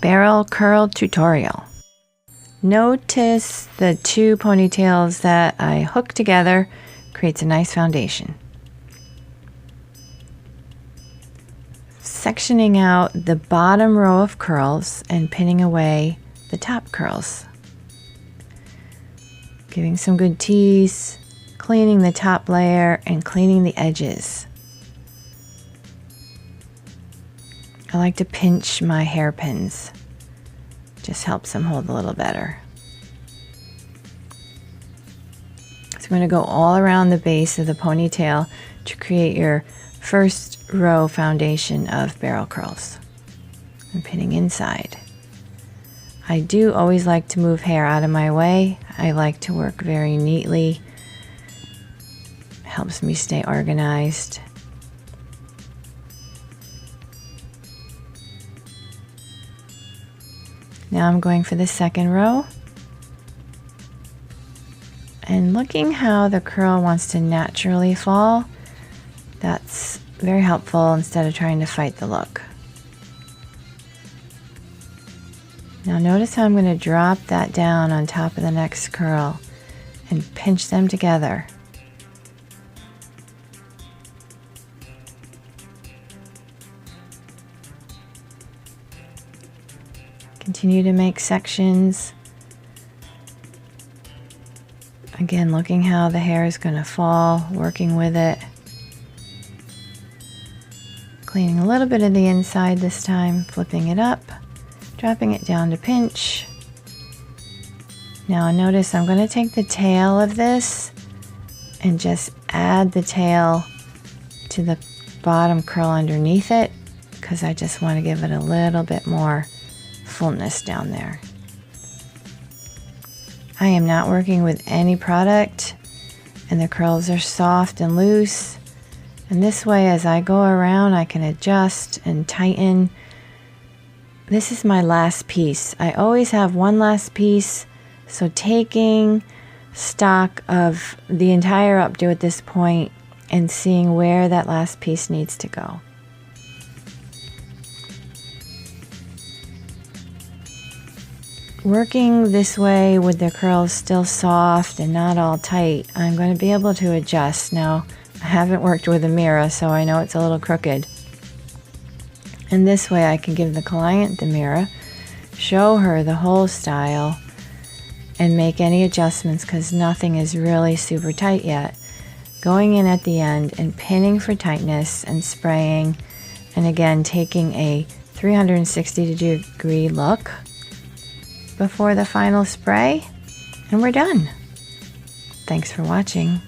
Barrel curl tutorial. Notice the two ponytails that I hook together creates a nice foundation. Sectioning out the bottom row of curls and pinning away the top curls. Giving some good tease, cleaning the top layer and cleaning the edges. I like to pinch my hairpins. Just helps them hold a little better. So I'm going to go all around the base of the ponytail to create your first row foundation of barrel curls. I'm pinning inside. I do always like to move hair out of my way. I like to work very neatly. Helps me stay organized. Now I'm going for the second row and looking how the curl wants to naturally fall. That's very helpful instead of trying to fight the look. Now notice how I'm going to drop that down on top of the next curl and pinch them together. Continue to make sections. Again, looking how the hair is going to fall, working with it. Cleaning a little bit of the inside this time, flipping it up, dropping it down to pinch. Now notice I'm going to take the tail of this and just add the tail to the bottom curl underneath it because I just want to give it a little bit more fullness down there. I am not working with any product and the curls are soft and loose, and this way as I go around I can adjust and tighten. This is my last piece. I always have one last piece, so taking stock of the entire updo at this point and seeing where that last piece needs to go. Working this way with the curls still soft and not all tight, I'm going to be able to adjust. Now, I haven't worked with a mirror, so I know it's a little crooked. And this way I can give the client the mirror, show her the whole style, and make any adjustments because nothing is really super tight yet. Going in at the end and pinning for tightness and spraying, and again taking a 360-degree look before the final spray, and we're done. Thanks for watching.